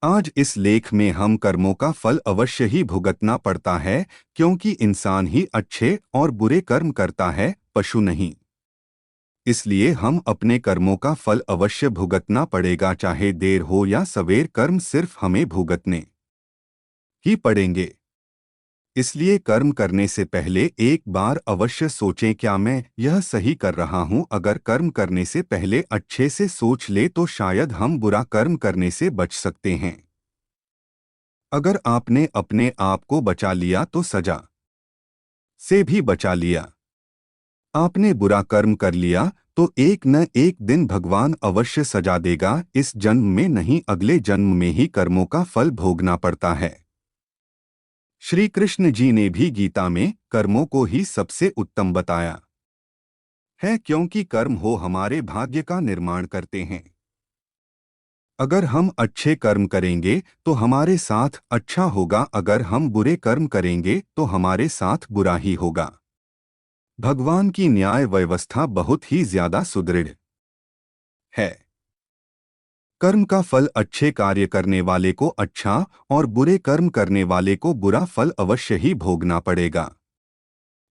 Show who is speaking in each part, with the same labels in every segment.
Speaker 1: आज इस लेख में हम कर्मों का फल अवश्य ही भुगतना पड़ता है, क्योंकि इंसान ही अच्छे और बुरे कर्म करता है, पशु नहीं। इसलिए हम अपने कर्मों का फल अवश्य भुगतना पड़ेगा, चाहे देर हो या सवेर, कर्म सिर्फ हमें भुगतने ही पड़ेंगे। इसलिए कर्म करने से पहले एक बार अवश्य सोचें, क्या मैं यह सही कर रहा हूं। अगर कर्म करने से पहले अच्छे से सोच ले तो शायद हम बुरा कर्म करने से बच सकते हैं। अगर आपने अपने आप को बचा लिया तो सजा से भी बचा लिया। आपने बुरा कर्म कर लिया तो एक न एक दिन भगवान अवश्य सजा देगा। इस जन्म में नहीं, अगले जन्म में ही कर्मों का फल भोगना पड़ता है। श्री कृष्ण जी ने भी गीता में कर्मों को ही सबसे उत्तम बताया है, क्योंकि कर्म हो हमारे भाग्य का निर्माण करते हैं। अगर हम अच्छे कर्म करेंगे तो हमारे साथ अच्छा होगा, अगर हम बुरे कर्म करेंगे तो हमारे साथ बुरा ही होगा। भगवान की न्याय व्यवस्था बहुत ही ज्यादा सुदृढ़ है। कर्म का फल अच्छे कार्य करने वाले को अच्छा और बुरे कर्म करने वाले को बुरा फल अवश्य ही भोगना पड़ेगा।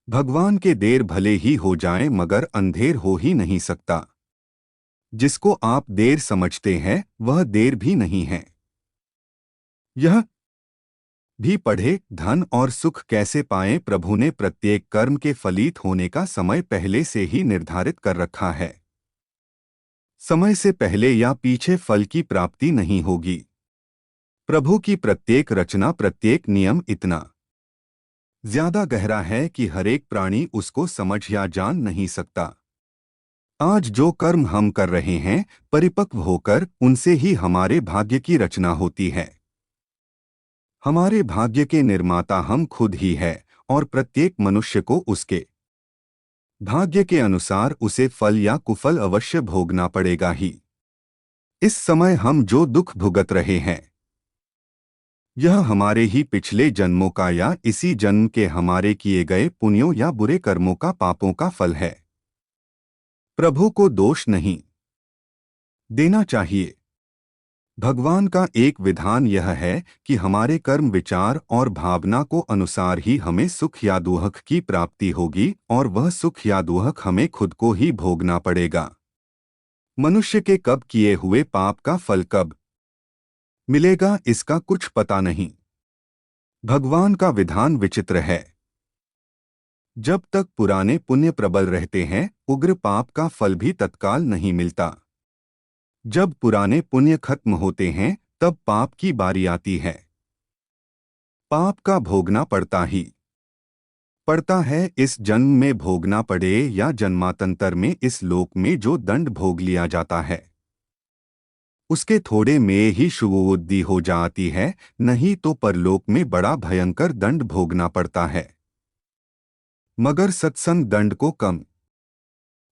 Speaker 1: भगवान के देर भले ही हो जाए मगर अंधेर हो ही नहीं सकता। जिसको आप देर समझते हैं वह देर भी नहीं है। यह भी पढ़े, धन और सुख कैसे पाएं। प्रभु ने प्रत्येक कर्म के फलित होने का समय पहले से ही निर्धारित कर रखा है। समय से पहले या पीछे फल की प्राप्ति नहीं होगी। प्रभु की प्रत्येक रचना, प्रत्येक नियम इतना ज्यादा गहरा है कि हरेक प्राणी उसको समझ या जान नहीं सकता। आज जो कर्म हम कर रहे हैं, परिपक्व होकर उनसे ही हमारे भाग्य की रचना होती है। हमारे भाग्य के निर्माता हम खुद ही है और प्रत्येक मनुष्य को उसके भाग्य के अनुसार उसे फल या कुफल अवश्य भोगना पड़ेगा ही। इस समय हम जो दुख भुगत रहे हैं, यह हमारे ही पिछले जन्मों का या इसी जन्म के हमारे किए गए पुण्यों या बुरे कर्मों का, पापों का फल है। प्रभु को दोष नहीं देना चाहिए। भगवान का एक विधान यह है कि हमारे कर्म, विचार और भावना को अनुसार ही हमें सुख या दुख की प्राप्ति होगी, और वह सुख या दुख हमें खुद को ही भोगना पड़ेगा। मनुष्य के कब किए हुए पाप का फल कब मिलेगा, इसका कुछ पता नहीं। भगवान का विधान विचित्र है। जब तक पुराने पुण्य प्रबल रहते हैं, उग्र पाप का फल भी तत्काल नहीं मिलता। जब पुराने पुण्य खत्म होते हैं, तब पाप की बारी आती है। पाप का भोगना पड़ता है। इस जन्म में भोगना पड़े या जन्मांतर में, इस लोक में जो दंड भोग लिया जाता है उसके थोड़े में ही शुभबुद्धि हो जाती है, नहीं तो परलोक में बड़ा भयंकर दंड भोगना पड़ता है। मगर सत्संग दंड को कम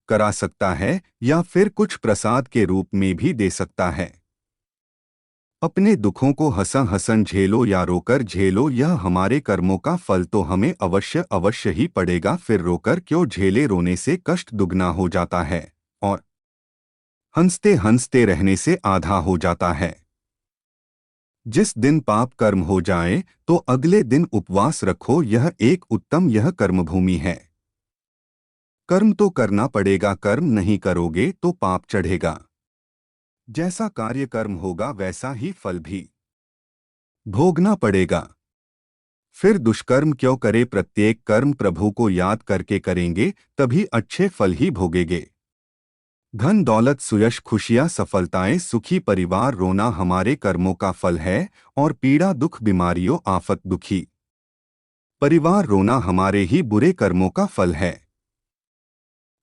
Speaker 1: करा सकता है या फिर कुछ प्रसाद के रूप में भी दे सकता है। अपने दुखों को हंसा हंसन झेलो या रोकर झेलो, यह हमारे कर्मों का फल तो हमें अवश्य अवश्य ही पड़ेगा। फिर रोकर क्यों झेले, रोने से कष्ट दुगना हो जाता है और हंसते हंसते रहने से आधा हो जाता है। जिस दिन पाप कर्म हो जाए तो अगले दिन उपवास रखो, यह एक उत्तम, यह कर्मभूमि है। कर्म तो करना पड़ेगा, कर्म नहीं करोगे तो पाप चढ़ेगा। जैसा कार्य कर्म होगा वैसा ही फल भी भोगना पड़ेगा। फिर दुष्कर्म क्यों करे, प्रत्येक कर्म प्रभु को याद करके करेंगे तभी अच्छे फल ही भोगेंगे। धन दौलत सुयश खुशियां सफलताएं सुखी परिवार रोना हमारे कर्मों का फल है, और पीड़ा दुख बीमारियों आफत दुखी परिवार रोना हमारे ही बुरे कर्मों का फल है।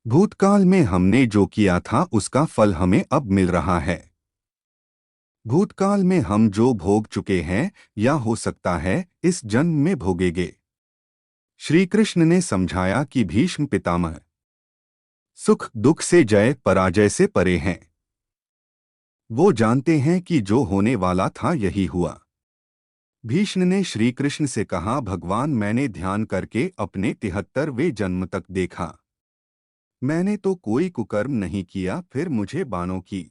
Speaker 1: भूतकाल में हमने जो किया था उसका फल हमें अब मिल रहा है। भूतकाल में हम जो भोग चुके हैं या हो सकता है इस जन्म में भोगेंगे। श्री कृष्ण ने समझाया कि भीष्म पितामह सुख दुख से जय पराजय से परे हैं। वो जानते हैं कि जो होने वाला था यही हुआ। भीष्म ने श्री कृष्ण से कहा, भगवान मैंने ध्यान करके अपने 73वें जन्म तक देखा, मैंने तो कोई कुकर्म नहीं किया, फिर मुझे बाणों की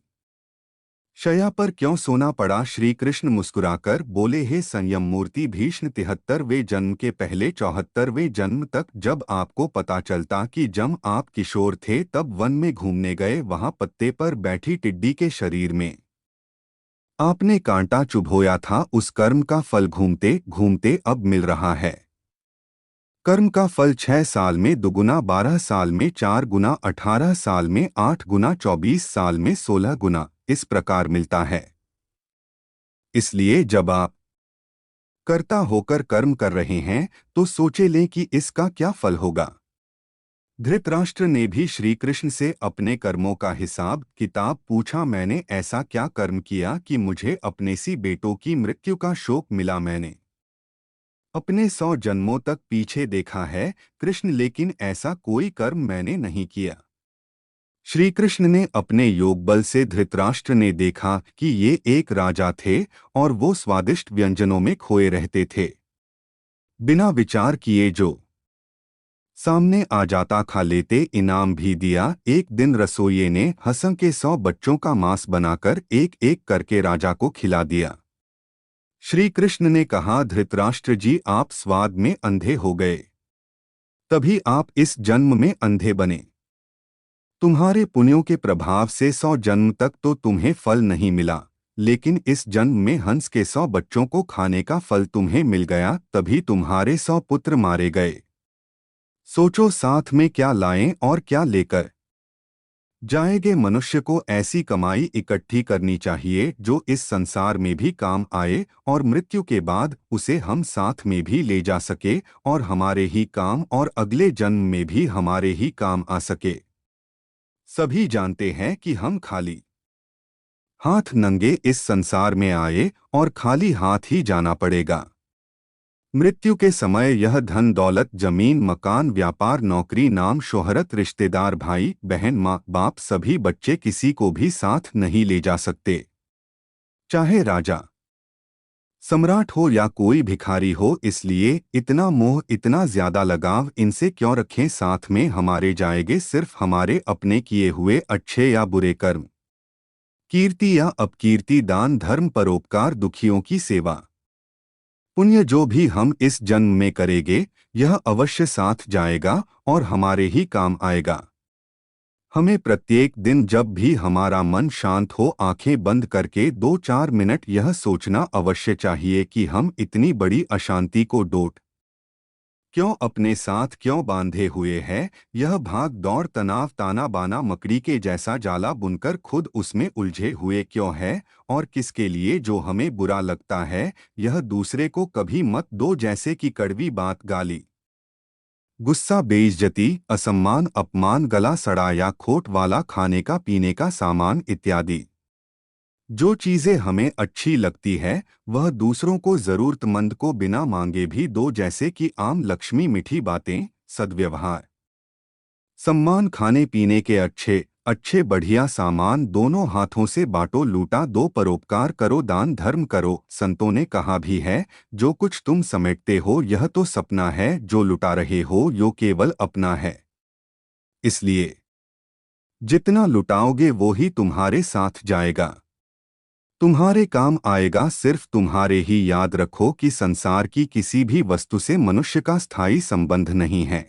Speaker 1: शया पर क्यों सोना पड़ा? श्री कृष्ण मुस्कुराकर बोले, हे संयम मूर्ति भीष्म, 73वें जन्म के पहले 74वें जन्म तक जब आपको पता चलता कि जब आप किशोर थे तब वन में घूमने गए, वहां पत्ते पर बैठी टिड्डी के शरीर में आपने कांटा चुभोया था, उस कर्म का फल घूमते घूमते अब मिल रहा है। कर्म का फल 6 साल में दुगुना, 12 साल में 4 गुना, 18 साल में 8 गुना, 24 साल में 16 गुना इस प्रकार मिलता है। इसलिए जब आप कर्ता होकर कर्म कर रहे हैं तो सोचे लें कि इसका क्या फल होगा। धृतराष्ट्र ने भी श्री कृष्ण से अपने कर्मों का हिसाब किताब पूछा। मैंने ऐसा क्या कर्म किया कि मुझे अपने सी बेटों की मृत्यु का शोक मिला? मैंने अपने 100 जन्मों तक पीछे देखा है कृष्ण, लेकिन ऐसा कोई कर्म मैंने नहीं किया। श्री कृष्ण ने अपने योग बल से धृतराष्ट्र ने देखा कि ये एक राजा थे और वो स्वादिष्ट व्यंजनों में खोए रहते थे। बिना विचार किए जो सामने आ जाता खा लेते, इनाम भी दिया। एक दिन रसोइये ने हसन के 100 बच्चों का मांस बनाकर एक एक करके राजा को खिला दिया। श्री कृष्ण ने कहा, धृतराष्ट्र जी, आप स्वाद में अंधे हो गए, तभी आप इस जन्म में अंधे बने। तुम्हारे पुण्यों के प्रभाव से 100 जन्म तक तो तुम्हें फल नहीं मिला, लेकिन इस जन्म में हंस के 100 बच्चों को खाने का फल तुम्हें मिल गया, तभी तुम्हारे 100 पुत्र मारे गए। सोचो, साथ में क्या लाएं और क्या लेकर जाएंगे। मनुष्य को ऐसी कमाई इकट्ठी करनी चाहिए जो इस संसार में भी काम आए और मृत्यु के बाद उसे हम साथ में भी ले जा सके और हमारे ही काम और अगले जन्म में भी हमारे ही काम आ सके। सभी जानते हैं कि हम खाली हाथ नंगे इस संसार में आए और खाली हाथ ही जाना पड़ेगा। मृत्यु के समय यह धन दौलत, जमीन मकान, व्यापार, नौकरी, नाम शोहरत, रिश्तेदार, भाई बहन, माँ बाप, सभी बच्चे, किसी को भी साथ नहीं ले जा सकते। चाहे राजा सम्राट हो या कोई भिखारी हो। इसलिए इतना मोह, इतना ज्यादा लगाव इनसे क्यों रखें? साथ में हमारे जाएंगे सिर्फ हमारे अपने किए हुए अच्छे या बुरे कर्म, कीर्ति या अपकीर्ति, दान धर्म, परोपकार, दुखियों की सेवा। पुण्य जो भी हम इस जन्म में करेंगे यह अवश्य साथ जाएगा और हमारे ही काम आएगा। हमें प्रत्येक दिन जब भी हमारा मन शांत हो, आंखें बंद करके 2-4 मिनट यह सोचना अवश्य चाहिए कि हम इतनी बड़ी अशांति को डोट क्यों अपने साथ क्यों बांधे हुए हैं। यह भाग दौड़, तनाव, ताना बाना, मकड़ी के जैसा जाला बुनकर खुद उसमें उलझे हुए क्यों है? और किसके लिए? जो हमें बुरा लगता है यह दूसरे को कभी मत दो, जैसे कि कड़वी बात, गाली गुस्सा, बेइज्जती, असम्मान, अपमान, गला सड़ा या खोट वाला खाने का पीने का सामान इत्यादि। जो चीजें हमें अच्छी लगती है वह दूसरों को, जरूरतमंद को बिना मांगे भी दो, जैसे कि आम, लक्ष्मी, मीठी बातें, सद्व्यवहार, सम्मान, खाने पीने के अच्छे अच्छे बढ़िया सामान दोनों हाथों से बांटो, लूटा दो, परोपकार करो, दान धर्म करो। संतों ने कहा भी है, जो कुछ तुम समेटते हो यह तो सपना है, जो लुटा रहे हो यो केवल अपना है। इसलिए जितना लुटाओगे वो ही तुम्हारे साथ जाएगा, तुम्हारे काम आएगा। सिर्फ तुम्हारे ही याद रखो कि संसार की किसी भी वस्तु से मनुष्य का स्थायी संबंध नहीं है।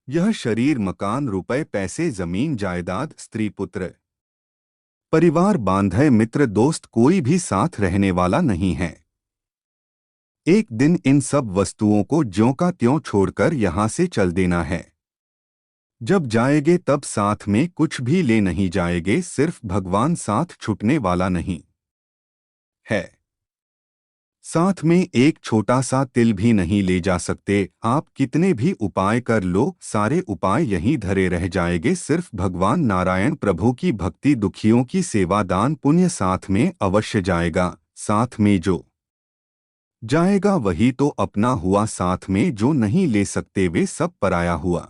Speaker 1: यह शरीर, मकान, रुपए, पैसे, जमीन जायदाद, स्त्री पुत्र, परिवार, बांधे, मित्र, दोस्त, कोई भी साथ रहने वाला नहीं है। एक दिन इन सब वस्तुओं को ज्यों का त्यों छोड़कर यहां से चल देना है। जब जाएंगे तब साथ में कुछ भी ले नहीं जाएंगे, सिर्फ भगवान साथ छूटने वाला नहीं है। साथ में एक छोटा सा तिल भी नहीं ले जा सकते। आप कितने भी उपाय कर लो, सारे उपाय यहीं धरे रह जाएंगे। सिर्फ भगवान नारायण प्रभु की भक्ति, दुखियों की सेवा, दान पुण्य साथ में अवश्य जाएगा। साथ में जो जाएगा वही तो अपना हुआ, साथ में जो नहीं ले सकते वे सब पराया हुआ।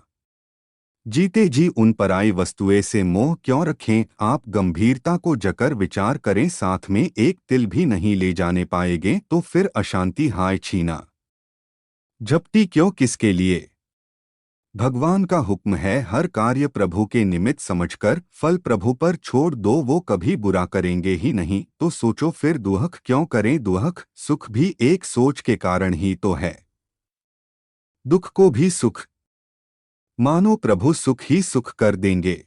Speaker 1: जीते जी उन पराई वस्तुएं से मोह क्यों रखें? आप गंभीरता को जकर विचार करें, साथ में एक तिल भी नहीं ले जाने पाएंगे तो फिर अशांति, हाय छीना झपटी क्यों, किसके लिए? भगवान का हुक्म है हर कार्य प्रभु के निमित्त समझकर फल प्रभु पर छोड़ दो, वो कभी बुरा करेंगे ही नहीं। तो सोचो फिर दुहक क्यों करें? दुहक सुख भी एक सोच के कारण ही तो है, दुख को भी सुख मानो, प्रभु सुख ही सुख कर देंगे।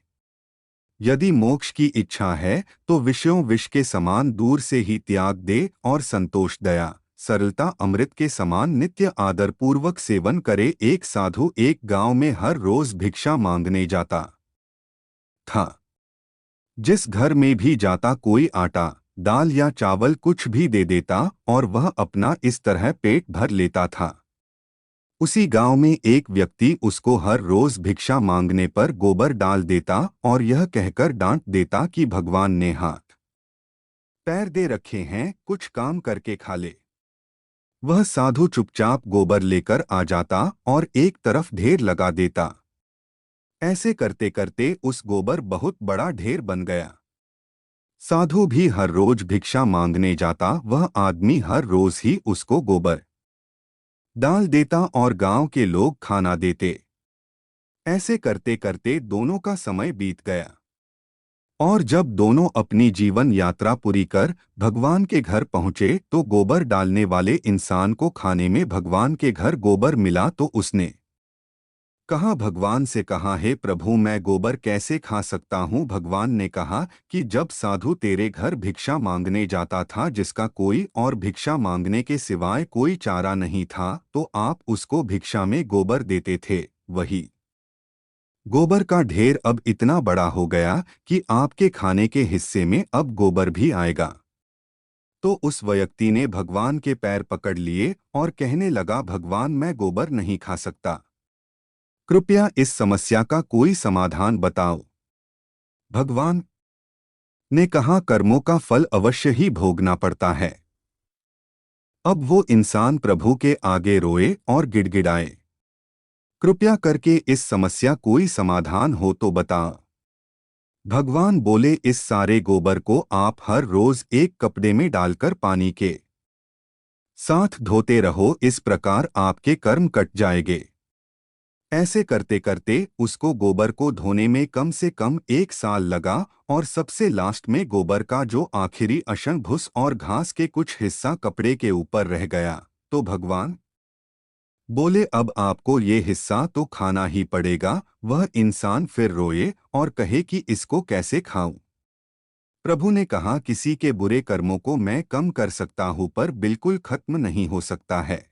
Speaker 1: यदि मोक्ष की इच्छा है तो विषयों विष के समान दूर से ही त्याग दे और संतोष, दया, सरलता अमृत के समान नित्य आदरपूर्वक सेवन करे। एक साधु एक गांव में हर रोज भिक्षा मांगने जाता था। जिस घर में भी जाता कोई आटा दाल या चावल कुछ भी दे देता और वह अपना इस तरह पेट भर लेता था। उसी गांव में एक व्यक्ति उसको हर रोज भिक्षा मांगने पर गोबर डाल देता और यह कहकर डांट देता कि भगवान ने हाथ पैर दे रखे हैं, कुछ काम करके खा ले। वह साधु चुपचाप गोबर लेकर आ जाता और एक तरफ ढेर लगा देता। ऐसे करते करते उस गोबर बहुत बड़ा ढेर बन गया। साधु भी हर रोज भिक्षा मांगने जाता, वह आदमी हर रोज ही उसको गोबर डाल देता और गांव के लोग खाना देते। ऐसे करते करते दोनों का समय बीत गया और जब दोनों अपनी जीवन यात्रा पूरी कर भगवान के घर पहुंचे तो गोबर डालने वाले इंसान को खाने में भगवान के घर गोबर मिला। तो उसने कहा, भगवान से कहा, हे प्रभु मैं गोबर कैसे खा सकता हूँ? भगवान ने कहा कि जब साधु तेरे घर भिक्षा मांगने जाता था, जिसका कोई और भिक्षा मांगने के सिवाय कोई चारा नहीं था, तो आप उसको भिक्षा में गोबर देते थे। वही गोबर का ढेर अब इतना बड़ा हो गया कि आपके खाने के हिस्से में अब गोबर भी आएगा। तो उस व्यक्ति ने भगवान के पैर पकड़ लिए और कहने लगा, भगवान मैं गोबर नहीं खा सकता, कृपया इस समस्या का कोई समाधान बताओ। भगवान ने कहा, कर्मों का फल अवश्य ही भोगना पड़ता है। अब वो इंसान प्रभु के आगे रोए और गिड़गिड़ाए, कृपया करके इस समस्या कोई समाधान हो तो बता। भगवान बोले, इस सारे गोबर को आप हर रोज एक कपड़े में डालकर पानी के साथ धोते रहो, इस प्रकार आपके कर्म कट जाएंगे। ऐसे करते करते उसको गोबर को धोने में कम से कम 1 साल लगा और सबसे लास्ट में गोबर का जो आखिरी अंश भूस और घास के कुछ हिस्सा कपड़े के ऊपर रह गया। तो भगवान बोले, अब आपको ये हिस्सा तो खाना ही पड़ेगा। वह इंसान फिर रोए और कहे कि इसको कैसे खाऊं? प्रभु ने कहा, किसी के बुरे कर्मों को मैं कम कर सकता हूं पर बिल्कुल खत्म नहीं हो सकता है,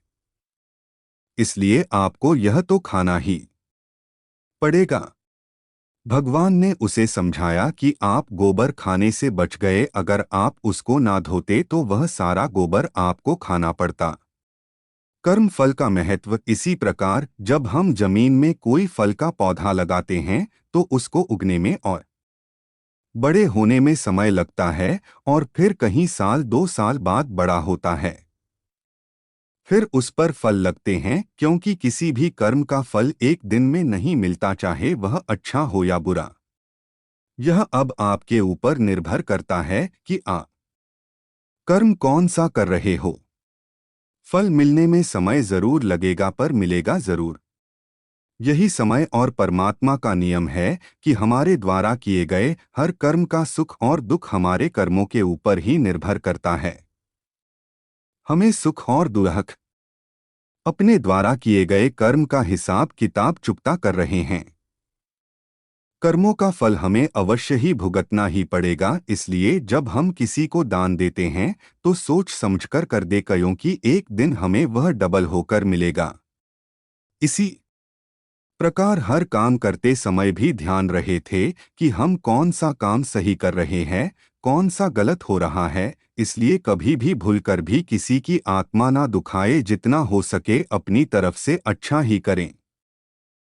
Speaker 1: इसलिए आपको यह तो खाना ही पड़ेगा। भगवान ने उसे समझाया कि आप गोबर खाने से बच गए, अगर आप उसको ना धोते तो वह सारा गोबर आपको खाना पड़ता। कर्म फल का महत्व इसी प्रकार, जब हम जमीन में कोई फल का पौधा लगाते हैं तो उसको उगने में और बड़े होने में समय लगता है और फिर कहीं साल 2 साल बाद बड़ा होता है, फिर उस पर फल लगते हैं, क्योंकि किसी भी कर्म का फल एक दिन में नहीं मिलता, चाहे वह अच्छा हो या बुरा। यह अब आपके ऊपर निर्भर करता है कि आप कर्म कौन सा कर रहे हो। फल मिलने में समय जरूर लगेगा पर मिलेगा जरूर। यही समय और परमात्मा का नियम है कि हमारे द्वारा किए गए हर कर्म का सुख और दुख हमारे कर्मों के ऊपर ही निर्भर करता है। हमें सुख और दुख अपने द्वारा किए गए कर्म का हिसाब किताब चुकता कर रहे हैं। कर्मों का फल हमें अवश्य ही भुगतना ही पड़ेगा, इसलिए जब हम किसी को दान देते हैं तो सोच समझकर कर दे, क्योंकि एक दिन हमें वह डबल होकर मिलेगा। इसी प्रकार हर काम करते समय भी ध्यान रहे थे कि हम कौन सा काम सही कर रहे हैं, कौन सा गलत हो रहा है। इसलिए कभी भी भूलकर भी किसी की आत्मा ना दुखाए, जितना हो सके अपनी तरफ से अच्छा ही करें।